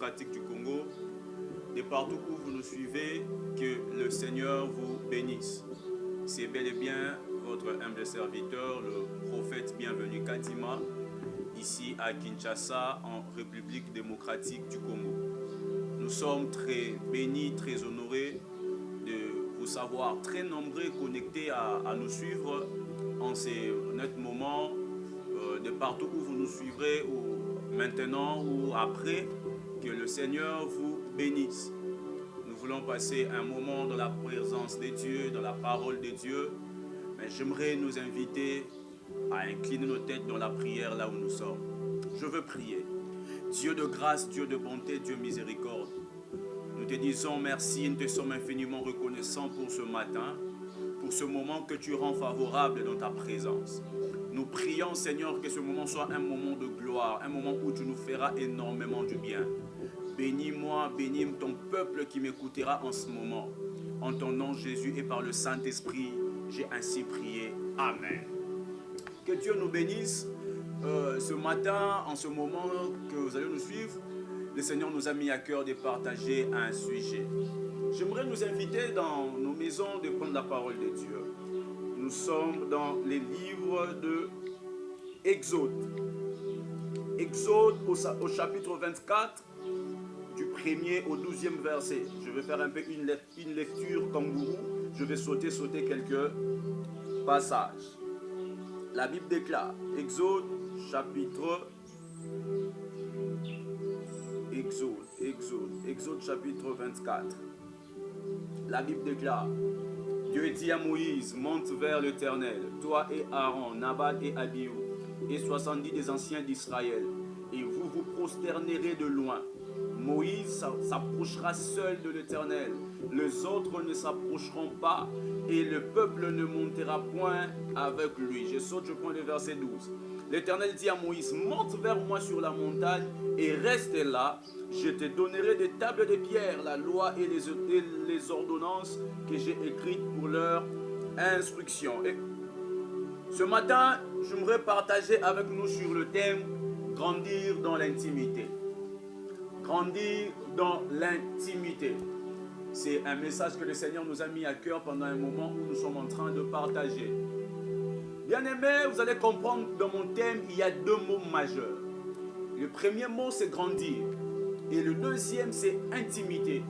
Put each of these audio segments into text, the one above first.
démocratique du Congo, de partout où vous nous suivez, que le Seigneur vous bénisse. C'est bel et bien votre humble serviteur, le prophète bienvenu Kadima, ici à Kinshasa, en République démocratique du Congo. Nous sommes très bénis, très honorés de vous savoir très nombreux connectés à nous suivre en ces net moments, de partout où vous nous suivrez, ou maintenant ou après, que le Seigneur vous bénisse. Nous voulons passer un moment dans la présence de Dieu, dans la parole de Dieu, mais j'aimerais nous inviter à incliner nos têtes dans la prière là où nous sommes. Je veux prier. Dieu de grâce, Dieu de bonté, Dieu miséricorde, nous te disons merci, nous te sommes infiniment reconnaissants pour ce matin, pour ce moment que tu rends favorable dans ta présence. Nous prions, Seigneur, que ce moment soit un moment de gloire, un moment où tu nous feras énormément du bien. Bénis-moi, bénis ton peuple qui m'écoutera en ce moment. En ton nom, Jésus, et par le Saint-Esprit, j'ai ainsi prié. Amen. Que Dieu nous bénisse. Ce matin, en ce moment que vous allez nous suivre, le Seigneur nous a mis à cœur de partager un sujet. J'aimerais nous inviter dans nos maisons de prendre la parole de Dieu. Nous sommes dans les livres de Exode. Exode au chapitre 24, du 1er au 12e verset. Je vais faire un peu une lecture kangourou. Je vais sauter quelques passages. La Bible déclare, Exode chapitre 24. La Bible déclare, Dieu dit à Moïse, monte vers l'Éternel, toi et Aaron, Nabal et Abihu, et 70 des anciens d'Israël, et vous vous prosternerez de loin. Moïse s'approchera seul de l'Éternel, les autres ne s'approcheront pas, et le peuple ne montera point avec lui. Je saute, je prends le verset 12. L'Éternel dit à Moïse, monte vers moi sur la montagne et reste là. Je te donnerai des tables de pierre, la loi et les ordonnances que j'ai écrites pour leur instruction. Et ce matin, j'aimerais partager avec nous sur le thème grandir dans l'intimité. Grandir dans l'intimité. C'est un message que le Seigneur nous a mis à cœur pendant un moment où nous sommes en train de partager. Bien-aimés, vous allez comprendre, dans mon thème, il y a deux mots majeurs. Le premier mot, c'est grandir. Et le deuxième, c'est intimité.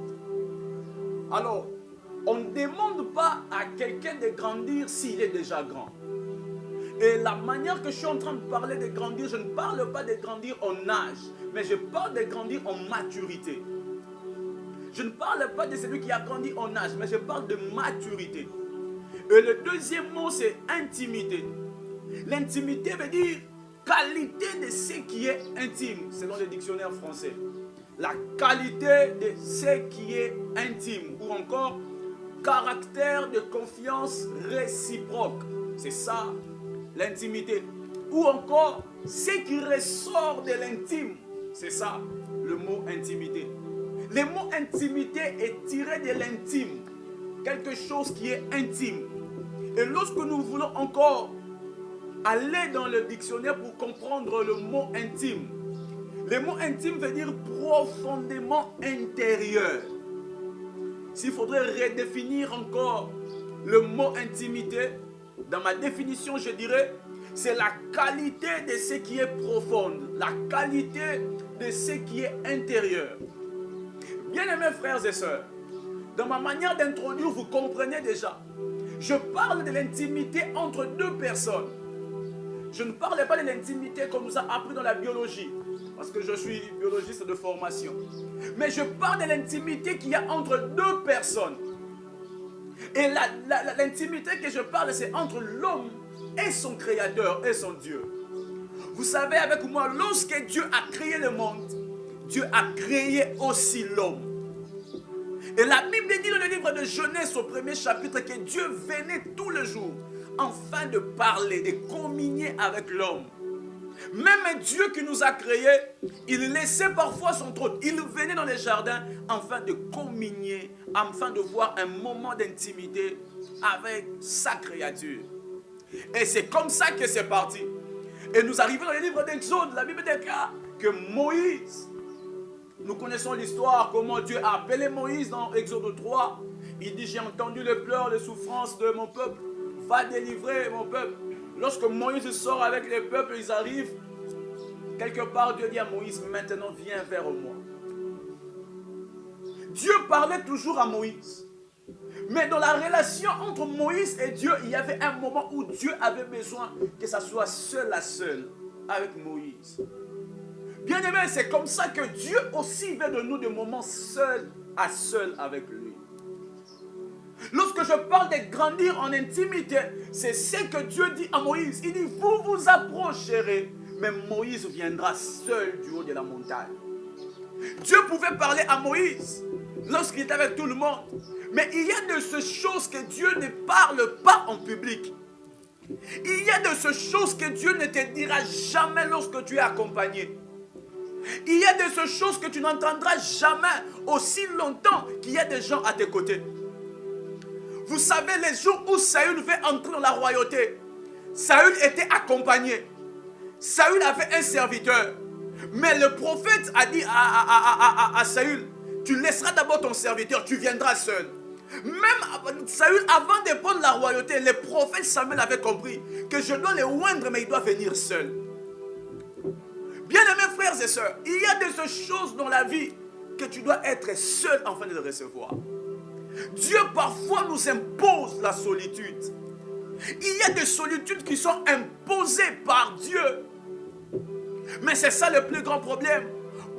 Alors, on ne demande pas à quelqu'un de grandir s'il est déjà grand. Et la manière que je suis en train de parler de grandir, je ne parle pas de grandir en âge, mais je parle de grandir en maturité. Je ne parle pas de celui qui a grandi en âge, mais je parle de maturité. Et le deuxième mot, c'est intimité. L'intimité veut dire qualité de ce qui est intime, selon le dictionnaire français. La qualité de ce qui est intime, ou encore caractère de confiance réciproque. C'est ça, l'intimité. Ou encore, ce qui ressort de l'intime. C'est ça, le mot intimité. Le mot intimité est tiré de l'intime. Quelque chose qui est intime. Et lorsque nous voulons encore aller dans le dictionnaire pour comprendre le mot intime, le mot intime veut dire profondément intérieur. S'il faudrait redéfinir encore le mot intimité, dans ma définition, je dirais, c'est la qualité de ce qui est profonde, la qualité de ce qui est intérieur. Bien-aimés frères et sœurs, dans ma manière d'introduire, vous comprenez déjà, je parle de l'intimité entre deux personnes. Je ne parle pas de l'intimité qu'on nous a appris dans la biologie, parce que je suis biologiste de formation. Mais je parle de l'intimité qu'il y a entre deux personnes. Et l'intimité que je parle, c'est entre l'homme et son créateur et son Dieu. Vous savez avec moi, lorsque Dieu a créé le monde, Dieu a créé aussi l'homme. Et la Bible dit dans le livre de Genèse au 1er chapitre que Dieu venait tous les jours afin de parler, de communier avec l'homme. Même Dieu qui nous a créés, il laissait parfois son trône. Il venait dans les jardins afin de communier, afin de voir un moment d'intimité avec sa créature. Et c'est comme ça que c'est parti. Et nous arrivons dans le livre d'Exode. La Bible déclare que Moïse Nous connaissons l'histoire, comment Dieu a appelé Moïse dans Exode 3. Il dit, j'ai entendu les pleurs, les souffrances de mon peuple. Va délivrer mon peuple. Lorsque Moïse sort avec les peuples, ils arrivent. Quelque part, Dieu dit à Moïse, maintenant viens vers moi. Dieu parlait toujours à Moïse. Mais dans la relation entre Moïse et Dieu, il y avait un moment où Dieu avait besoin que ça soit seul à seul avec Moïse. Bien aimé, c'est comme ça que Dieu aussi veut de nous des moments seul à seul avec lui. Lorsque je parle de grandir en intimité, c'est ce que Dieu dit à Moïse. Il dit, vous vous approcherez, mais Moïse viendra seul du haut de la montagne. Dieu pouvait parler à Moïse lorsqu'il était avec tout le monde. Mais il y a de ces choses que Dieu ne parle pas en public. Il y a de ces choses que Dieu ne te dira jamais lorsque tu es accompagné. Il y a de ces choses que tu n'entendras jamais aussi longtemps qu'il y a des gens à tes côtés. Vous savez, les jours où Saül veut entrer dans la royauté, Saül était accompagné. Saül avait un serviteur. Mais le prophète a dit à Saül, tu laisseras d'abord ton serviteur, tu viendras seul. Même Saül, avant de prendre la royauté, le prophète Samuel avait compris que je dois le oindre, mais il doit venir seul. Bien-aimés frères et sœurs, il y a des choses dans la vie que tu dois être seul afin de le recevoir. Dieu parfois nous impose la solitude. Il y a des solitudes qui sont imposées par Dieu. Mais c'est ça le plus grand problème.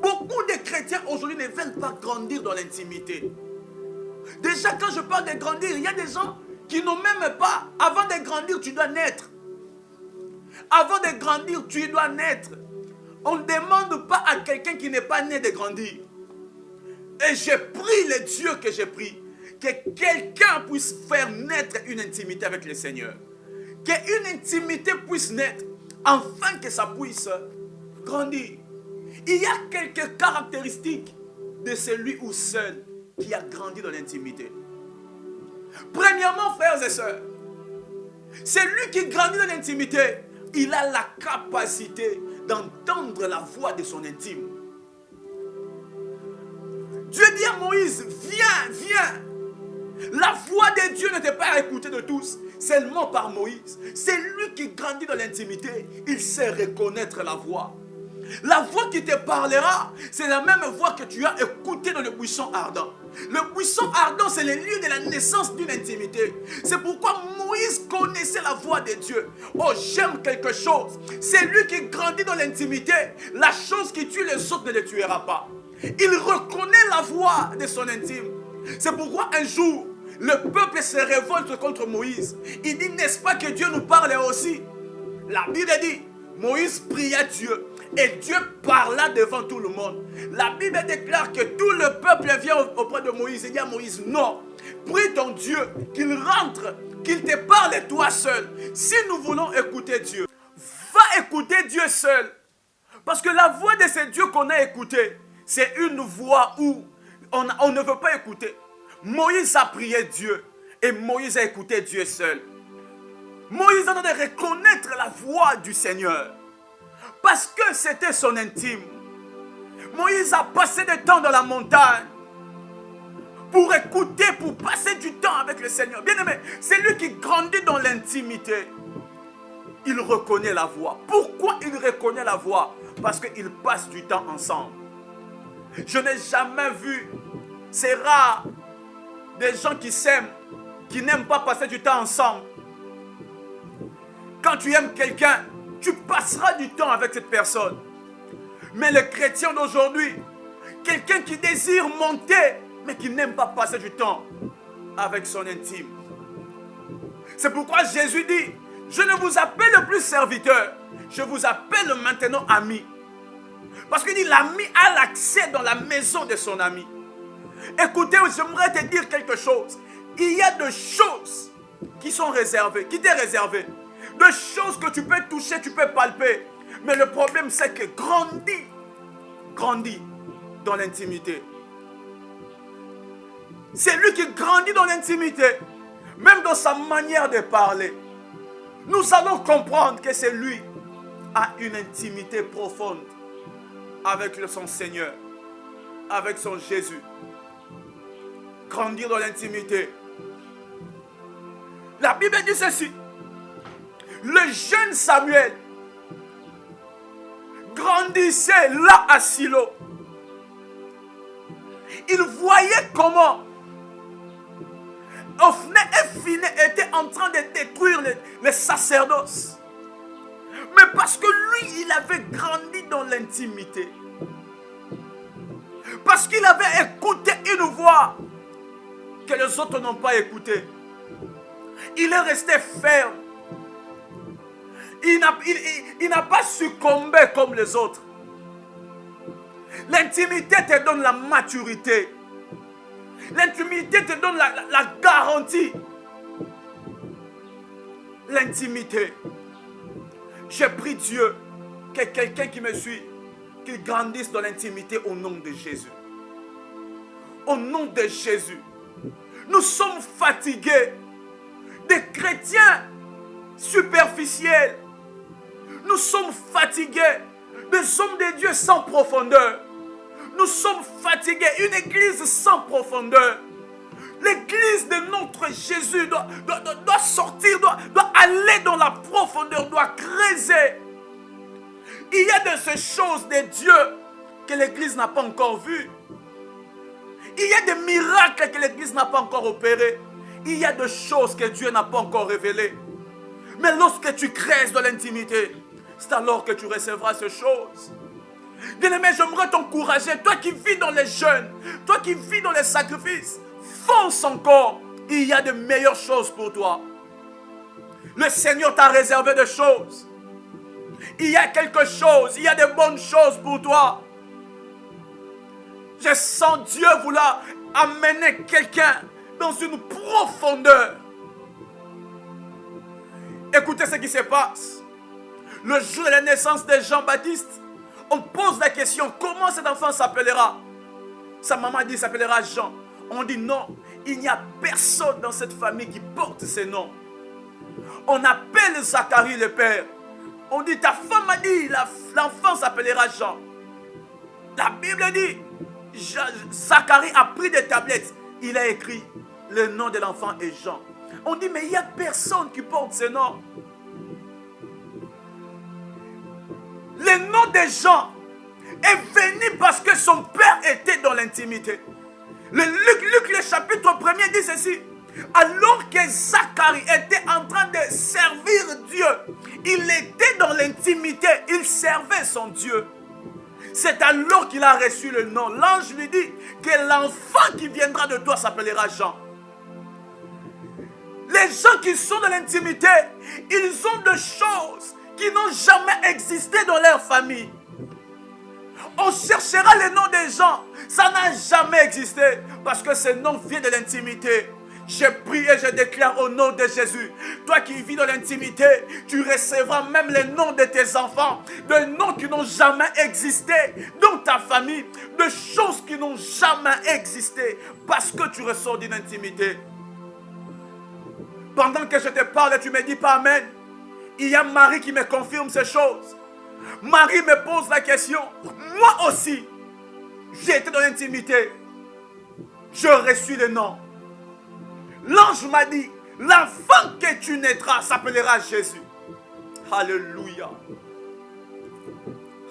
Beaucoup de chrétiens aujourd'hui ne veulent pas grandir dans l'intimité. Déjà quand je parle de grandir, il y a des gens qui n'ont même pas. Avant de grandir, tu dois naître. Avant de grandir, tu dois naître. On ne demande pas à quelqu'un qui n'est pas né de grandir. Et j'ai pris le Dieu que j'ai pris. Que quelqu'un puisse faire naître une intimité avec le Seigneur. Qu'une intimité puisse naître afin que ça puisse grandir. Il y a quelques caractéristiques de celui ou seul qui a grandi dans l'intimité. Premièrement, frères et sœurs, celui qui grandit dans l'intimité, il a la capacité d'entendre la voix de son intime. Dieu dit à Moïse, viens, viens. La voix de Dieu n'était pas écoutée de tous, seulement par Moïse. C'est lui qui grandit dans l'intimité, il sait reconnaître la voix. La voix qui te parlera, c'est la même voix que tu as écoutée dans le buisson ardent. Le buisson ardent, c'est le lieu de la naissance d'une intimité. C'est pourquoi Moïse connaissait la voix de Dieu. Oh, j'aime quelque chose. C'est lui qui grandit dans l'intimité. La chose qui tue les autres ne les tuera pas. Il reconnaît la voix de son intime. C'est pourquoi un jour, le peuple se révolte contre Moïse. Il dit, n'est-ce pas que Dieu nous parle aussi? La Bible dit, Moïse pria Dieu. Et Dieu parla devant tout le monde. La Bible déclare que tout le peuple vient auprès de Moïse. Il dit à Moïse, non, prie ton Dieu qu'il rentre, qu'il te parle toi seul. Si nous voulons écouter Dieu, va écouter Dieu seul. Parce que la voix de ce Dieu qu'on a écouté, c'est une voix où on ne veut pas écouter. Moïse a prié Dieu et Moïse a écouté Dieu seul. Moïse a de reconnaître la voix du Seigneur. Parce que c'était son intime. Moïse a passé du temps dans la montagne pour écouter, pour passer du temps avec le Seigneur. Bien aimé, c'est lui qui grandit dans l'intimité. Il reconnaît la voix. Pourquoi il reconnaît la voix? Parce qu'il passe du temps ensemble. Je n'ai jamais vu, c'est rare, des gens qui s'aiment, qui n'aiment pas passer du temps ensemble. Quand tu aimes quelqu'un, tu passeras du temps avec cette personne. Mais le chrétien d'aujourd'hui, quelqu'un qui désire monter, mais qui n'aime pas passer du temps avec son intime. C'est pourquoi Jésus dit, je ne vous appelle plus serviteur, je vous appelle maintenant ami. Parce qu'il dit, l'ami a l'accès dans la maison de son ami. Écoutez, j'aimerais te dire quelque chose. Il y a des choses qui sont réservées, qui t'est réservé. Des choses que tu peux toucher, tu peux palper. Mais le problème, c'est que grandis dans l'intimité. C'est lui qui grandit dans l'intimité, même dans sa manière de parler. Nous allons comprendre que c'est lui qui a une intimité profonde avec son Seigneur. avec son Jésus. Grandir dans l'intimité. La Bible dit ceci. Le jeune Samuel grandissait là à Silo. Il voyait comment Ophné et Phiné étaient en train de détruire les sacerdoces. Mais parce que lui, il avait grandi dans l'intimité. Parce qu'il avait écouté une voix que les autres n'ont pas écoutée. Il est resté ferme. Il n'a pas succombé comme les autres. L'intimité te donne la maturité. L'intimité te donne la garantie. L'intimité. J'ai pris Dieu que quelqu'un qui me suit, qu'il grandisse dans l'intimité au nom de Jésus. Au nom de Jésus. Nous sommes fatigués des chrétiens superficiels. Nous sommes fatigués des hommes de Dieu sans profondeur. Nous sommes fatigués, une église sans profondeur. L'église de notre Jésus doit sortir, doit aller dans la profondeur, doit creuser. Il y a de ces choses de Dieu que l'église n'a pas encore vues. Il y a des miracles que l'église n'a pas encore opérés. Il y a des choses que Dieu n'a pas encore révélées. Mais lorsque tu creuses dans l'intimité, c'est alors que tu recevras ces choses. Bien-aimé, j'aimerais t'encourager, toi qui vis dans les jeûnes, toi qui vis dans les sacrifices, fonce encore. Il y a de meilleures choses pour toi. Le Seigneur t'a réservé des choses. Il y a quelque chose, il y a de bonnes choses pour toi. Je sens Dieu vouloir amener quelqu'un dans une profondeur. Écoutez ce qui se passe. Le jour de la naissance de Jean-Baptiste, on pose la question, comment cet enfant s'appellera? Sa maman dit, il s'appellera Jean. On dit non, il n'y a personne dans cette famille qui porte ce nom. On appelle Zacharie le père. On dit, ta femme a dit, l'enfant s'appellera Jean. La Bible dit, Zacharie a pris des tablettes. Il a écrit, le nom de l'enfant est Jean. On dit, mais il n'y a personne qui porte ce nom. Le nom de Jean est venu parce que son père était dans l'intimité. Luc, le chapitre 1er dit ceci. Alors que Zacharie était en train de servir Dieu, il était dans l'intimité, il servait son Dieu. C'est alors qu'il a reçu le nom. L'ange lui dit que l'enfant qui viendra de toi s'appellera Jean. Les gens qui sont dans l'intimité, ils ont des choses qui n'ont jamais existé dans leur famille. On cherchera le nom des gens, ça n'a jamais existé parce que ce nom vient de l'intimité. Je prie et je déclare au nom de Jésus, toi qui vis dans l'intimité, tu recevras même les noms de tes enfants, des noms qui n'ont jamais existé dans ta famille, des choses qui n'ont jamais existé parce que tu ressors d'une intimité. Pendant que je te parle, tu ne me dis pas Amen. Il y a Marie qui me confirme ces choses. Marie me pose la question. Moi aussi, j'ai été dans l'intimité. Je reçus le nom. L'ange m'a dit, l'enfant que tu naîtras s'appellera Jésus. Alléluia.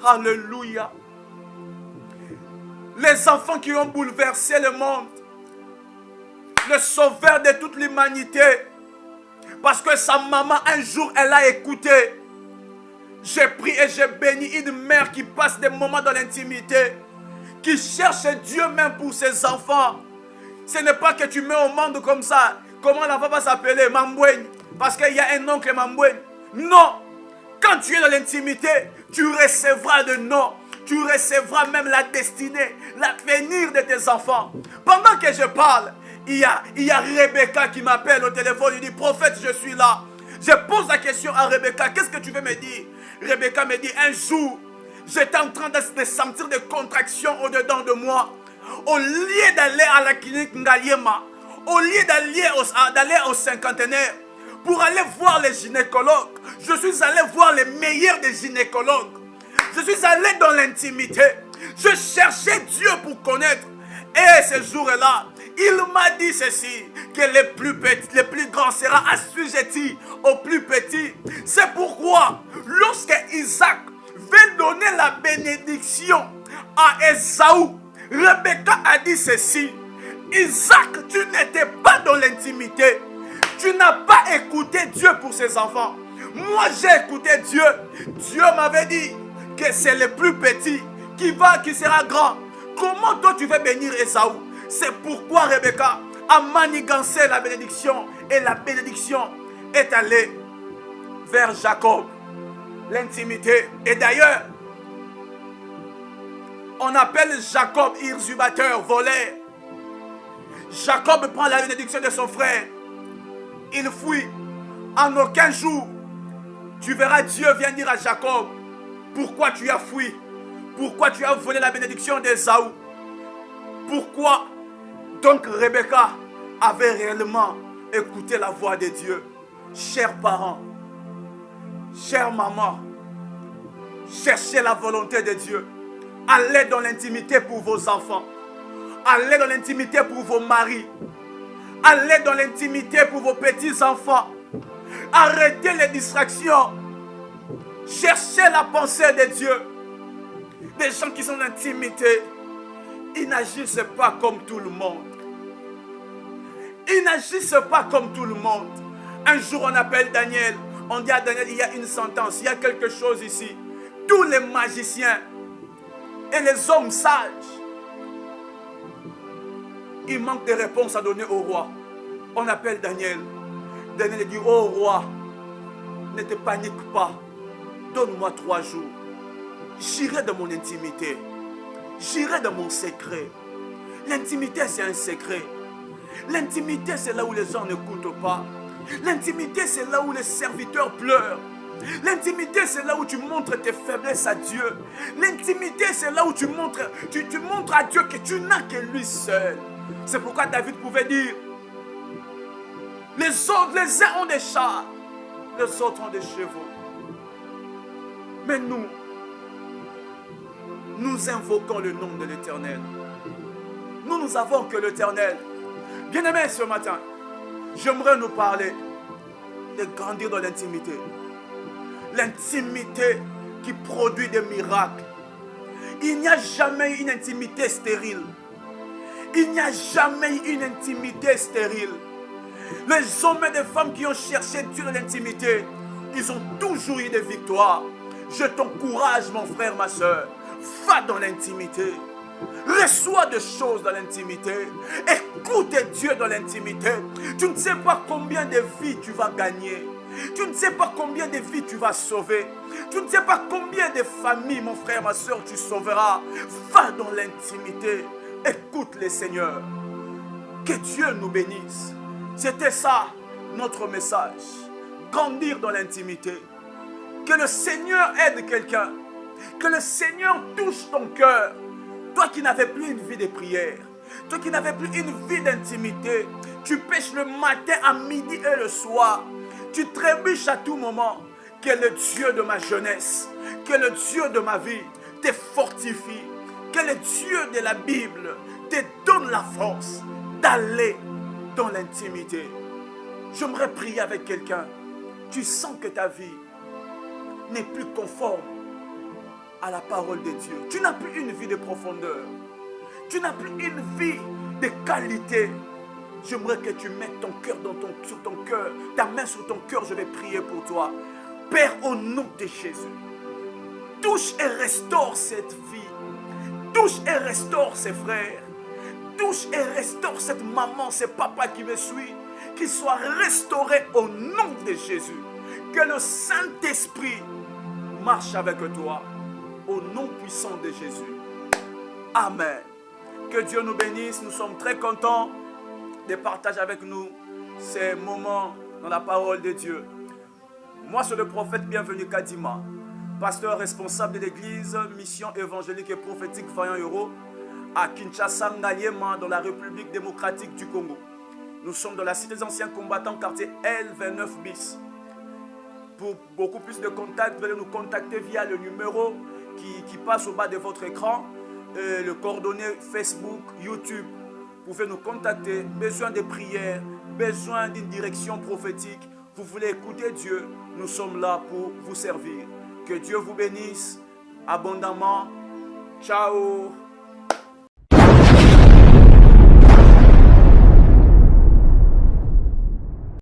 Alléluia. Les enfants qui ont bouleversé le monde. Le sauveur de toute l'humanité. Parce que sa maman, un jour, elle a écouté. J'ai pris et j'ai béni une mère qui passe des moments dans l'intimité. Qui cherche Dieu même pour ses enfants. Ce n'est pas que tu mets au monde comme ça. Comment l'enfant va s'appeler Mambougne? Parce qu'il y a un oncle Mambougne. Non. Quand tu es dans l'intimité, tu recevras le nom. Tu recevras même la destinée, l'avenir de tes enfants. Pendant que je parle, il y a Rebecca qui m'appelle au téléphone. Il dit, prophète, je suis là. Je pose la question à Rebecca, qu'est-ce que tu veux me dire? Rebecca me dit, un jour, j'étais en train de sentir des contractions au-dedans de moi. Au lieu d'aller à la clinique Ngaliema, au lieu d'aller au cinquantenaire, pour aller voir les gynécologues, je suis allé voir les meilleurs des gynécologues. Je suis allé dans l'intimité. Je cherchais Dieu pour connaître. Et ce jour-là, il m'a dit ceci, que les plus grands seront assujettis aux plus petits. C'est pourquoi, lorsque Isaac veut donner la bénédiction à Ésaü, Rebecca a dit ceci: Isaac, tu n'étais pas dans l'intimité. Tu n'as pas écouté Dieu pour ses enfants. Moi, j'ai écouté Dieu. Dieu m'avait dit que c'est le plus petit qui sera grand. Comment toi tu veux bénir Ésaü? C'est pourquoi Rebecca a manigancé la bénédiction. Et la bénédiction est allée vers Jacob. L'intimité. Et d'ailleurs, on appelle Jacob usurpateur, voleur. Jacob prend la bénédiction de son frère. Il fuit. En aucun jour, tu verras Dieu vient dire à Jacob: pourquoi tu as fui? Pourquoi tu as volé la bénédiction d'Ésaü? Pourquoi? Donc Rebecca avait réellement écouté la voix de Dieu. Chers parents, chère maman, cherchez la volonté de Dieu. Allez dans l'intimité pour vos enfants. Allez dans l'intimité pour vos maris. Allez dans l'intimité pour vos petits-enfants. Arrêtez les distractions. Cherchez la pensée de Dieu. Des gens qui sont dans l'intimité, ils n'agissent pas comme tout le monde. Ils n'agissent pas comme tout le monde. Un jour, on appelle Daniel. On dit à Daniel: il y a une sentence, il y a quelque chose ici. Tous les magiciens et les hommes sages, il manque des réponses à donner au roi. On appelle Daniel. Daniel dit: oh roi, ne te panique pas. Donne-moi 3 jours. J'irai dans mon intimité. J'irai dans mon secret. L'intimité, c'est un secret. L'intimité, c'est là où les gens n'écoutent pas. L'intimité, c'est là où les serviteurs pleurent. L'intimité, c'est là où tu montres tes faiblesses à Dieu. L'intimité, c'est là où tu montres à Dieu que tu n'as que lui seul. C'est pourquoi David pouvait dire: les uns ont des chars, les autres ont des chevaux. Mais nous invoquons le nom de l'Éternel. Nous avons que l'Éternel. Bien-aimés, ce matin, j'aimerais nous parler de grandir dans l'intimité. L'intimité qui produit des miracles. Il n'y a jamais une intimité stérile. Il n'y a jamais une intimité stérile. Les hommes et les femmes qui ont cherché Dieu dans l'intimité, ils ont toujours eu des victoires. Je t'encourage, mon frère, ma soeur. Va dans l'intimité. Reçois des choses dans l'intimité. Écoute Dieu dans l'intimité. Tu ne sais pas combien de vies tu vas gagner. Tu ne sais pas combien de vies tu vas sauver. Tu ne sais pas combien de familles, mon frère, ma soeur, tu sauveras. Va dans l'intimité. Écoute le Seigneur. Que Dieu nous bénisse. C'était ça notre message. Grandir dans l'intimité. Que le Seigneur aide quelqu'un. Que le Seigneur touche ton cœur. Toi qui n'avais plus une vie de prière. Toi qui n'avais plus une vie d'intimité. Tu pêches le matin, à midi et le soir. Tu trébuches à tout moment. Que le Dieu de ma jeunesse, que le Dieu de ma vie te fortifie. Que le Dieu de la Bible te donne la force d'aller dans l'intimité. J'aimerais prier avec quelqu'un. Tu sens que ta vie n'est plus conforme à la parole de Dieu. Tu n'as plus une vie de profondeur. Tu n'as plus une vie de qualité. J'aimerais que tu mettes ton cœur sur ton cœur, ta main sur ton cœur, je vais prier pour toi. Père, au nom de Jésus, touche et restaure cette vie. Touche et restaure ses frères. Touche et restaure cette maman, ce papa qui me suit. Qu'il soit restauré au nom de Jésus. Que le Saint-Esprit marche avec toi. Au nom puissant de Jésus. Amen. Que Dieu nous bénisse. Nous sommes très contents de partager avec nous ces moments dans la parole de Dieu. Moi, c'est le prophète Bienvenu Kadima, pasteur responsable de l'église Mission évangélique et prophétique Vaillant Héros à Kinshasa, Ngaliema, dans la République démocratique du Congo. Nous sommes dans la cité des anciens combattants, quartier L29 bis. Pour beaucoup plus de contacts, veuillez nous contacter via le numéro qui passe au bas de votre écran. le coordonnées Facebook, YouTube. Vous pouvez nous contacter. Besoin de prières, besoin d'une direction prophétique. Vous voulez écouter Dieu, nous sommes là pour vous servir. Que Dieu vous bénisse abondamment. Ciao.